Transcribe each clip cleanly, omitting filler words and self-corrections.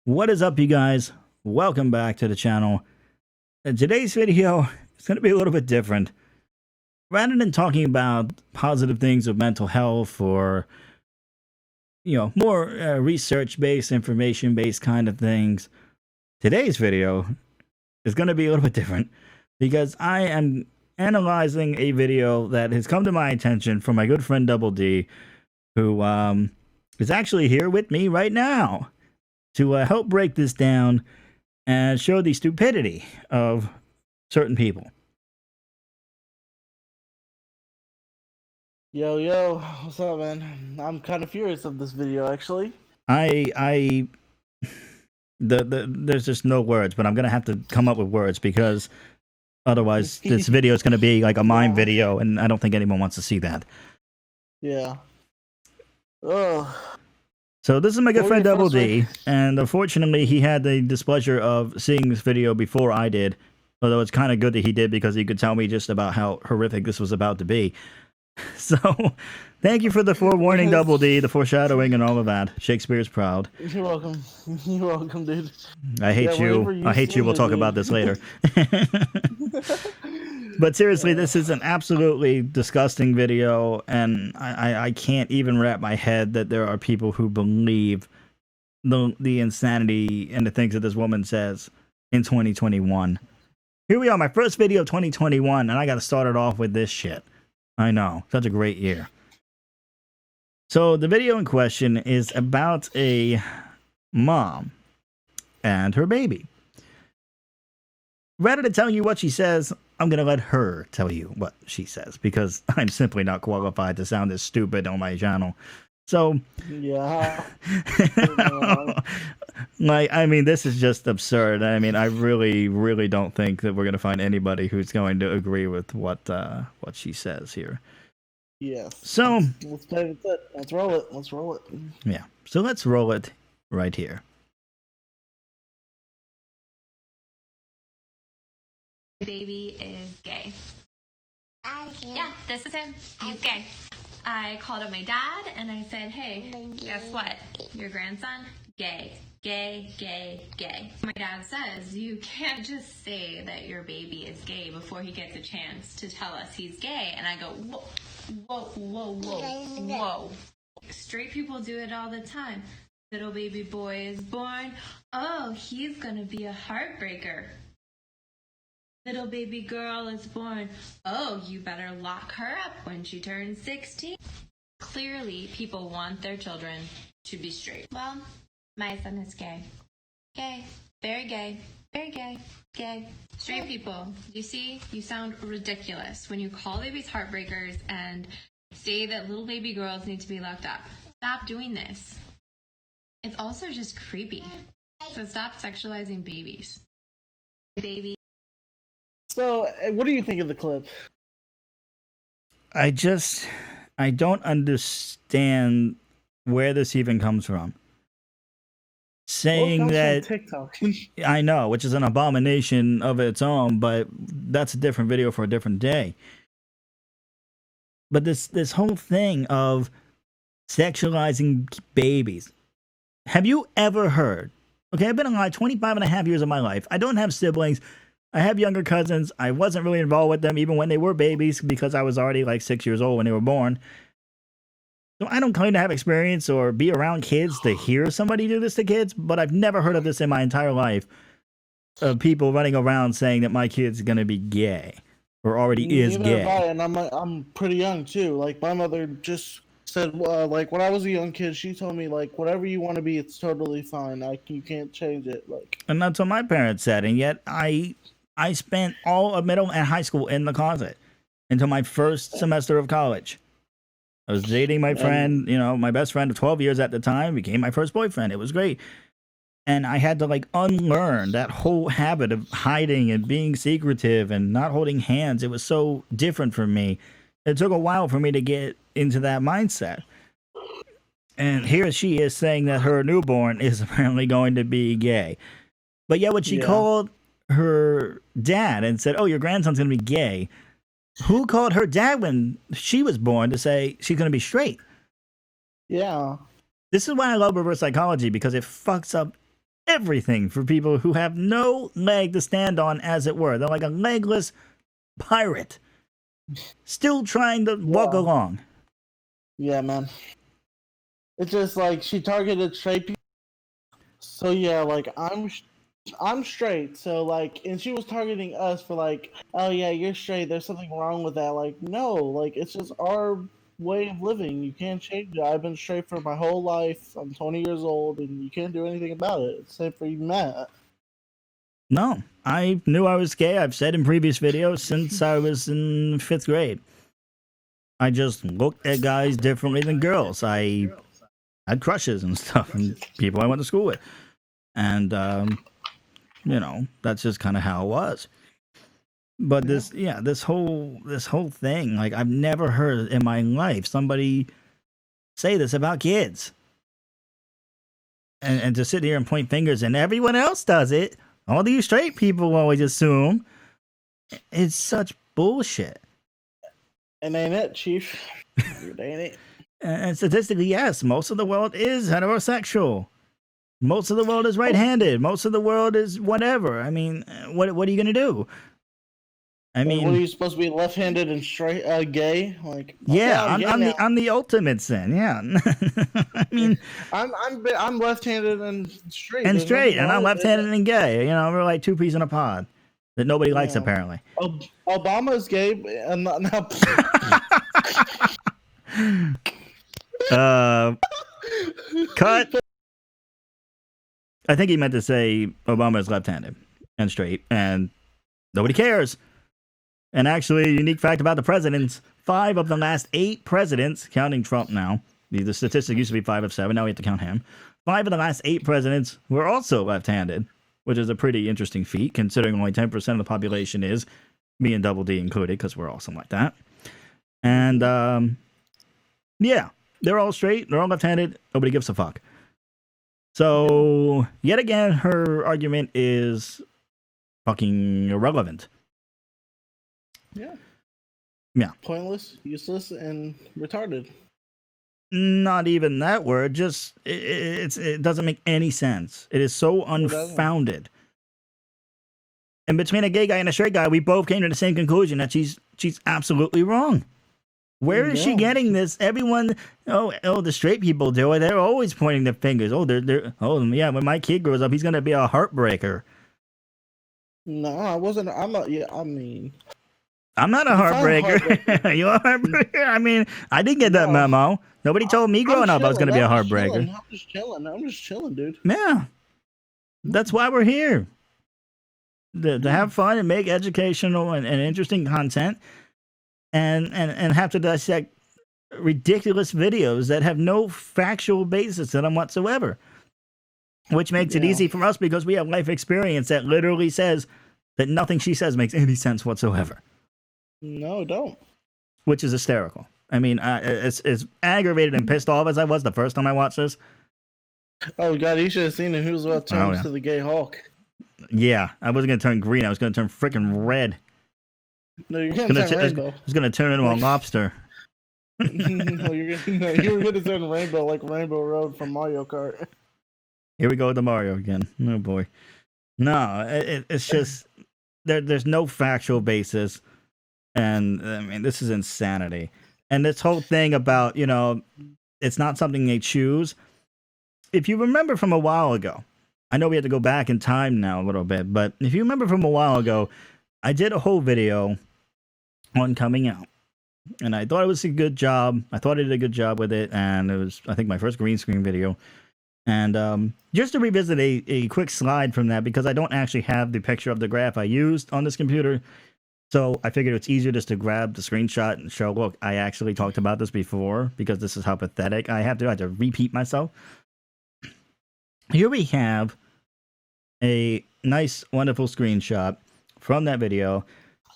What is up, you guys? Welcome back to the channel. In today's video, it's going to be a little bit different. Rather than talking about positive things of mental health or, more research-based, information-based kind of things, today's video is going to be a little bit different because I am analyzing a video that has come to my attention from my good friend Double D, who is actually here with me right now to help break this down and show the stupidity of certain people. Yo, what's up, man? I'm kind of furious of this video, actually. There's just no words, but I'm gonna have to come up with words because otherwise this video is gonna be like a mime video, and I don't think anyone wants to see that. Yeah. Ugh. So this is my good friend Double D, and unfortunately he had the displeasure of seeing this video before I did, although it's kind of good that he did because he could tell me just about how horrific this was about to be. So, thank you for the forewarning, Double D, the foreshadowing and all of that. Shakespeare's proud. You're welcome. You're welcome, dude. I hate you. I hate you. We'll talk about this later. But seriously, this is an absolutely disgusting video, and I can't even wrap my head that there are people who believe the insanity and the things that this woman says in 2021. Here we are, my first video of 2021, and I got to start it off with this shit. I know, such a great year. So the video in question is about a mom and her baby. Rather than telling you what she says, I'm going to let her tell you what she says because I'm simply not qualified to sound this stupid on my channel. So, yeah. I mean, this is just absurd. I mean, I really don't think that we're going to find anybody who's going to agree with what she says here. Yes. So, let's play with it. Let's roll it. Let's roll it. Yeah. So let's roll it right here. Baby is gay. Yeah, this is him. He's gay. I called up my dad and I said, hey, guess what? Your grandson, gay. Gay, gay, gay. My dad says, you can't just say that your baby is gay before he gets a chance to tell us he's gay. And I go, whoa. Straight people do it all the time. Little baby boy is born. Oh, he's gonna be a heartbreaker. Little baby girl is born. Oh, you better lock her up when she turns 16. Clearly, people want their children to be straight. Well, my son is gay. Gay. Very gay. Very gay. Gay. Straight people, you see, you sound ridiculous when you call babies heartbreakers and say that little baby girls need to be locked up. Stop doing this. It's also just creepy. So stop sexualizing babies. Baby. So, what do you think of the clip? I don't understand where this even comes from. Saying that Tik Tok. I know, which is an abomination of its own, but that's a different video for a different day. But this whole thing of sexualizing babies. Have you ever heard? Okay, I've been alive 25 and a half years of my life. I don't have siblings. I have younger cousins. I wasn't really involved with them even when they were babies because I was already like 6 years old when they were born. So I don't claim to have experience or be around kids to hear somebody do this to kids, but I've never heard of this in my entire life of people running around saying that my kid's going to be gay or already is gay. And I'm pretty young too. Like my mother just said, like when I was a young kid, she told me like whatever you want to be, it's totally fine. You can't change it. Like, and that's what my parents said. And yet I spent all of middle and high school in the closet until my first semester of college. I was dating my friend, my best friend of 12 years at the time, became my first boyfriend. It was great. And I had to like unlearn that whole habit of hiding and being secretive and not holding hands. It was so different for me. It took a while for me to get into that mindset. And here she is saying that her newborn is apparently going to be gay. But yet when she called her dad and said, oh, your grandson's going to be gay, who called her dad when she was born to say she's going to be straight? Yeah. This is why I love reverse psychology, because it fucks up everything for people who have no leg to stand on, as it were. They're like a legless pirate, still trying to walk along. Yeah, man. It's just like she targeted straight people. So yeah, like I'm straight. So like, and she was targeting us for like, oh yeah, you're straight. There's something wrong with that. Like no, like it's just our way of living. You can't change it. I've been straight for my whole life. I'm 20 years old, and you can't do anything about it. It's same for you, Matt. No, I knew I was gay. I've said in previous videos since I was in 5th grade. I just looked at guys differently than girls. I had crushes and stuff, and people I went to school with. And, you know, that's just kind of how it was. But this whole thing, like, I've never heard in my life somebody say this about kids. And to sit here and point fingers and everyone else does it. All these straight people always assume. It's such bullshit. And ain't it, Chief? It ain't it. And statistically, yes, most of the world is heterosexual. Most of the world is right-handed. Most of the world is whatever. I mean, what are you gonna do? I mean, what are you supposed to be, left-handed and straight, gay? Like, yeah, okay, I'm the ultimate sin. Yeah, I mean, I'm left-handed and straight. and There's straight, nothing and I'm wrong with left-handed it. and gay. You know, we're like two peas in a pod that nobody likes Yeah. apparently. Obama's gay, and not. Cut. I think he meant to say Obama is left-handed and straight, and nobody cares. And actually, a unique fact about the presidents: 5 of the last 8 presidents, counting Trump now, the statistic used to be 5 of 7. Now we have to count him. 5 of the last 8 presidents were also left-handed, which is a pretty interesting feat, considering only 10% of the population is, me and Double D included, because we're awesome like that. And yeah, they're all straight. They're all left-handed. Nobody gives a fuck. So, yet again, her argument is fucking irrelevant. Yeah. Yeah. Pointless, useless, and retarded. Not even that word. Just, it doesn't make any sense. It is so unfounded. And between a gay guy and a straight guy, we both came to the same conclusion that she's absolutely wrong. Where is she getting this? Everyone, the straight people do it. They're always pointing their fingers. Yeah, when my kid grows up, he's gonna be a heartbreaker. No, I wasn't. I'm not. Yeah, I mean, I'm not a heartbreaker. You're a heartbreaker. I mean, I didn't get that memo. Nobody told me growing up I was gonna be a heartbreaker. I'm just chilling, dude. Yeah, that's why we're here. To have fun and make educational and interesting content. And have to dissect ridiculous videos that have no factual basis in them whatsoever. Which makes it easy for us because we have life experience that literally says that nothing she says makes any sense whatsoever. No, don't. Which is hysterical. I mean, as aggravated and pissed off as I was the first time I watched this. Oh, God, you should have seen him. He was about to turn to the gay Hulk. Yeah, I wasn't going to turn green. I was going to turn freaking red. No, you're going to turn rainbow. I was going to turn into a lobster. No, you were going to turn rainbow like Rainbow Road from Mario Kart. Here we go with the Mario again. Oh, boy. No, it's just, there's no factual basis. And, I mean, this is insanity. And this whole thing about, it's not something they choose. If you remember from a while ago, I know we had to go back in time now a little bit, but if you remember from a while ago, I did a whole video on coming out. And I thought it was a good job. I thought I did a good job with it. And it was, I think, my first green screen video. And just to revisit a quick slide from that, because I don't actually have the picture of the graph I used on this computer. So I figured it's easier just to grab the screenshot and show, look, I actually talked about this before, because this is how pathetic I have to repeat myself. Here we have a nice, wonderful screenshot from that video.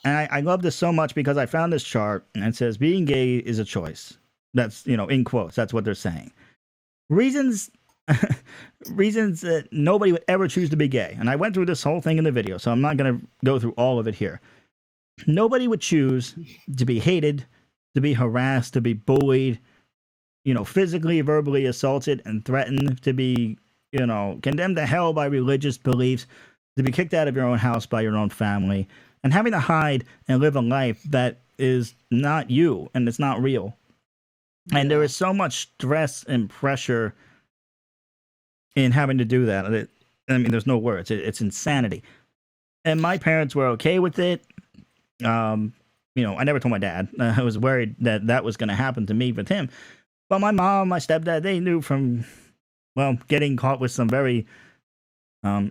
And I love this so much because I found this chart and it says being gay is a choice. That's, in quotes, that's what they're saying. Reasons that nobody would ever choose to be gay. And I went through this whole thing in the video, so I'm not going to go through all of it here. Nobody would choose to be hated, to be harassed, to be bullied, physically, verbally assaulted and threatened, to be condemned to hell by religious beliefs, to be kicked out of your own house by your own family, and having to hide and live a life that is not you and it's not real. And there is so much stress and pressure in having to do that. I mean, there's no words. It's insanity. And my parents were okay with it. I never told my dad. I was worried that was going to happen to me with him. But my mom, my stepdad, they knew from, getting caught with some very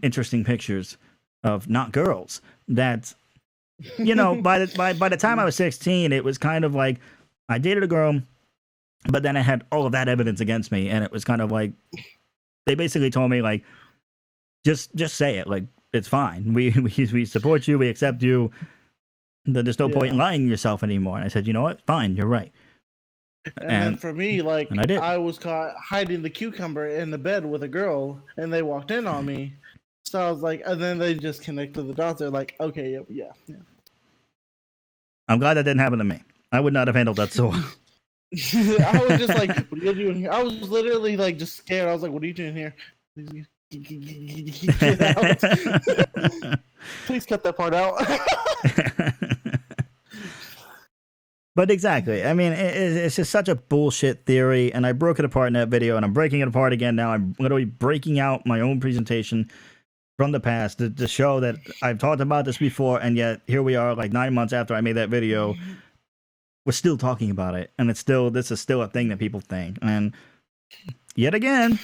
interesting pictures of not girls that, by the time I was 16, it was kind of like I dated a girl, but then I had all of that evidence against me, and it was kind of like they basically told me, like, just say it, like, it's fine. We support you, we accept you. There's no point in lying to yourself anymore. And I said, you know what? Fine, you're right. And then for me, like, I, I was caught hiding the cucumber in the bed with a girl, and they walked in on me. So I was like, and then they just connected the dots. They're like, okay, yeah. I'm glad that didn't happen to me. I would not have handled that so well. I was just like, what are you doing here? I was literally like just scared. I was like, what are you doing here? Get out. Please cut that part out. But exactly. I mean, it's just such a bullshit theory, and I broke it apart in that video, and I'm breaking it apart again now. I'm literally breaking out my own presentation from the past to show that I've talked about this before, and yet here we are, like 9 months after I made that video, we're still talking about it, and this is still a thing that people think. And yet again,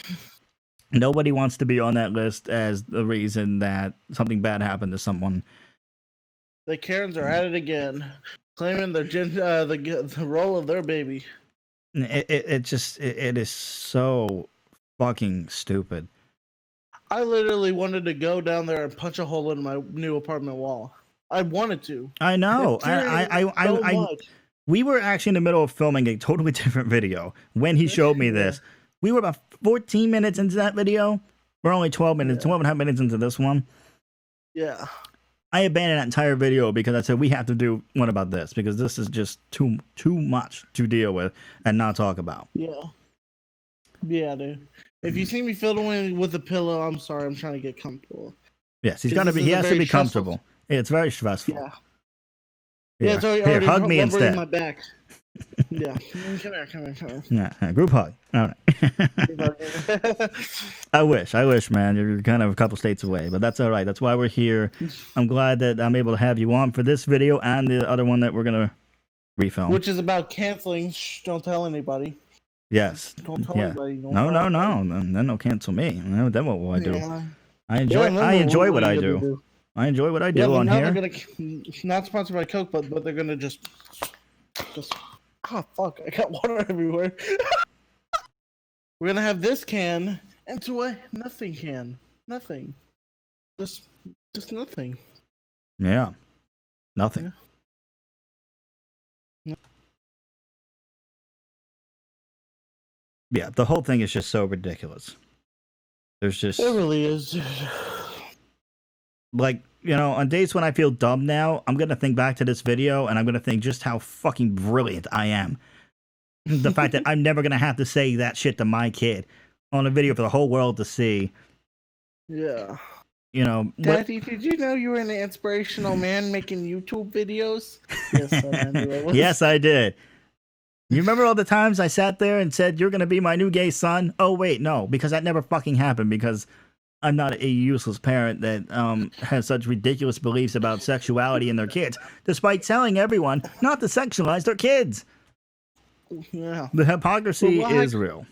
nobody wants to be on that list as the reason that something bad happened to someone. The Karens are at it again, claiming their the role of their baby. It is so fucking stupid. I literally wanted to go down there and punch a hole in my new apartment wall. I wanted to. I know. Much. We were actually in the middle of filming a totally different video when he showed me this. We were about 14 minutes into that video. We're only 12 and a half minutes into this one. Yeah. I abandoned that entire video because I said we have to do one about this because this is just too much to deal with and not talk about. Yeah. Yeah, dude. If you see me fiddling with a pillow, I'm sorry. I'm trying to get comfortable. Yes, he has to be comfortable. It's very stressful. Yeah. Yeah, it's already here, hug me instead. My back. Yeah. Come here. Yeah, group hug. All right. I wish, man. You're kind of a couple states away, but that's all right. That's why we're here. I'm glad that I'm able to have you on for this video and the other one that we're going to refilm. Which is about canceling. Shh, don't tell anybody. Yes. Don't tell anybody. No. Then they'll cancel me. Then what will I do? Yeah. I enjoy what I do. I enjoy what I do on here. They're not sponsored by Coke, but they're gonna just. Oh fuck! I got water everywhere. We're gonna have this can into a nothing can. Nothing. Just nothing. Yeah. Nothing. Yeah, the whole thing is just so ridiculous. It really is. Like, on days when I feel dumb now, I'm going to think back to this video and I'm going to think just how fucking brilliant I am. The fact that I'm never going to have to say that shit to my kid on a video for the whole world to see. Yeah. Daddy, did you know you were an inspirational man making YouTube videos? Yes, I knew. Yes, I did. You remember all the times I sat there and said, you're going to be my new gay son? Oh, wait, no, because that never fucking happened because I'm not a useless parent that has such ridiculous beliefs about sexuality in their kids, despite telling everyone not to sexualize their kids. Yeah. The hypocrisy is real.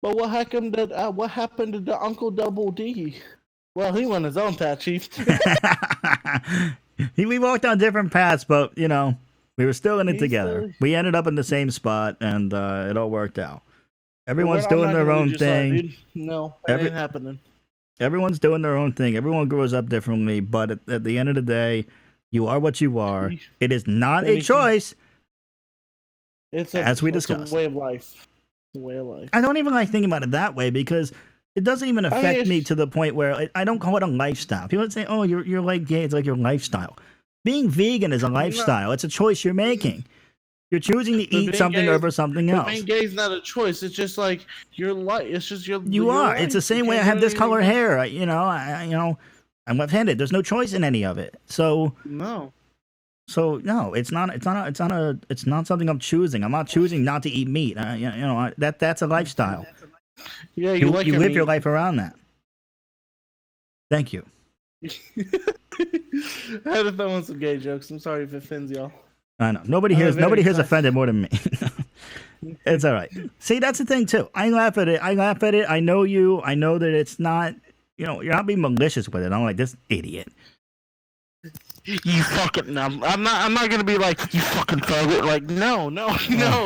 But what happened to the Uncle Double D? Well, he went his own path, Chief. We walked down different paths, but, we were still in it together. We ended up in the same spot, and it all worked out. Everyone's doing their own thing. No, that ain't happening. Everyone's doing their own thing. Everyone grows up differently, but at the end of the day, you are what you are. It is not a choice. As we discussed. It's a way of life. It's a way of life. I don't even like thinking about it that way because it doesn't even affect me to the point where I don't call it a lifestyle. People say, "Oh, you're like gay." It's like your lifestyle. Being vegan is a lifestyle. It's a choice you're making. You're choosing to eat something over something else. Being gay is not a choice. It's just like your life. It's just your. You your are. life. It's the same You way I can't have do this color anything hair. I'm left-handed. There's no choice in any of it. So else. No. So no, it's not something I'm choosing. I'm not choosing not to eat meat. That's a lifestyle. Yeah, You like live your meat. life around that. Thank you. I had to throw in some gay jokes. I'm sorry if it offends y'all. I know nobody I'm here's very offended excited. more than me. It's all right. See, that's the thing too. I laugh at it. I know you. I know that it's not. You're not being malicious with it. I'm like this idiot. You fucking. No, I'm not. I'm not gonna be like you fucking faggot. Like no.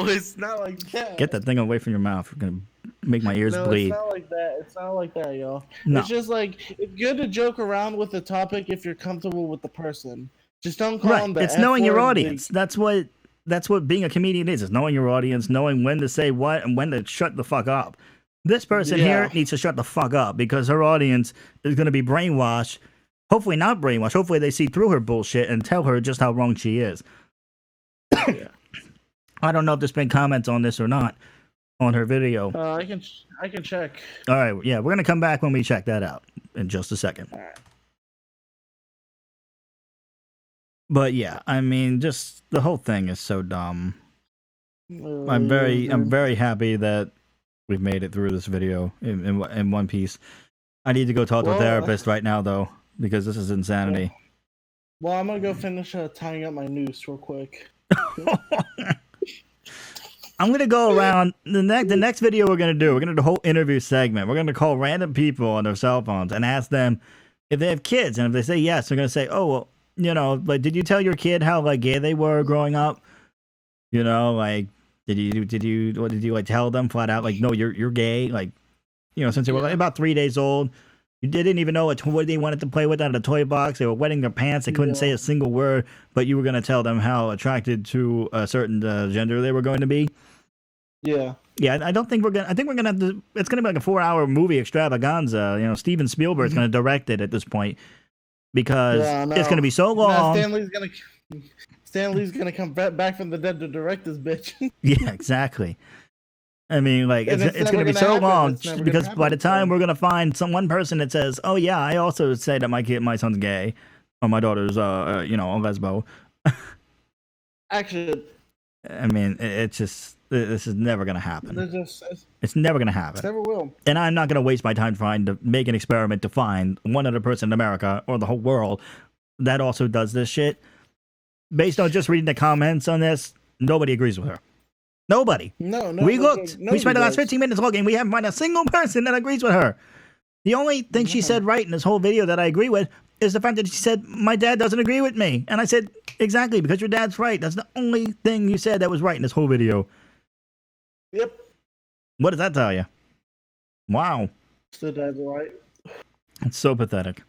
It's not like that. Get that thing away from your mouth. You're gonna make my ears No, bleed. it's not like that. It's not like that, y'all. No. It's just like it's good to joke around with the topic if you're comfortable with the person. Just don't call Right. them the It's F knowing your word, audience. That's what being a comedian is knowing your audience, knowing when to say what and when to shut the fuck up. This person here needs to shut the fuck up because her audience is going to be brainwashed. Hopefully not brainwashed. Hopefully they see through her bullshit and tell her just how wrong she is. Yeah. I don't know if there's been comments on this or not on her video. I can check. All right. Yeah, we're going to come back when we check that out in just a second. All right. But yeah, I mean, just the whole thing is so dumb. I'm very happy that we've made it through this video in one piece. I need to go talk to a therapist right now though, because this is insanity. Well, I'm gonna go finish tying up my noose real quick. I'm gonna go around the next video we're gonna do the whole interview segment. We're gonna call random people on their cell phones and ask them if they have kids, and if they say yes, we're gonna say, oh well, like, did you tell your kid how like gay they were growing up? Like, did you like tell them flat out like, no, you're gay? Like, since they were like about 3 days old, you didn't even know what toy they wanted to play with out of the toy box. They were wetting their pants. They couldn't say a single word, but you were gonna tell them how attracted to a certain gender they were going to be. Yeah. Yeah, I think we're gonna have to. It's gonna be like a 4-hour movie extravaganza. Steven Spielberg's gonna direct it at this point because it's gonna be so long. Stanley's gonna come back from the dead to direct this bitch. Yeah, exactly. I mean, like it's gonna be so long because by the time we're gonna find one person that says, "Oh yeah, I also say that my son's gay, or my daughter's a lesbo." Actually, I mean, it's just. This is never going to happen. It's never going to happen. It never will. And I'm not going to waste my time trying to make an experiment to find one other person in America or the whole world that also does this shit. Based on just reading the comments on this, nobody agrees with her. Nobody. No. We looked. We spent the last 15 minutes looking. We haven't found a single person that agrees with her. The only thing she said right in this whole video that I agree with is the fact that she said, my dad doesn't agree with me. And I said, exactly, because your dad's right. That's the only thing you said that was right in this whole video. Yep. What does that tell you? Wow. So that's right. It's so pathetic.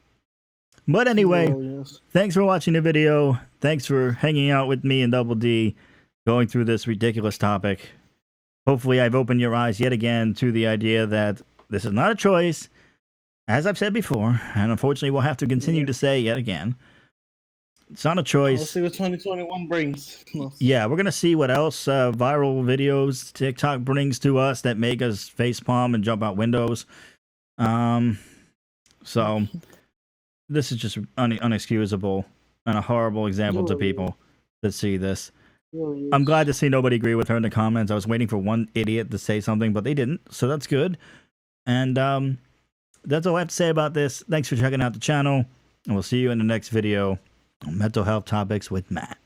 But anyway, Thanks for watching the video. Thanks for hanging out with me and Double D, going through this ridiculous topic. Hopefully I've opened your eyes yet again to the idea that this is not a choice, as I've said before, and unfortunately we'll have to continue to say yet again. It's not a choice. Let's see what 2021 brings. Yeah, we're going to see what else viral videos TikTok brings to us that make us facepalm and jump out windows. So this is just unexcusable and a horrible example to people that see this. I'm glad to see nobody agree with her in the comments. I was waiting for one idiot to say something, but they didn't, so that's good. And that's all I have to say about this. Thanks for checking out the channel, and we'll see you in the next video on Mental Health Topics with Matt.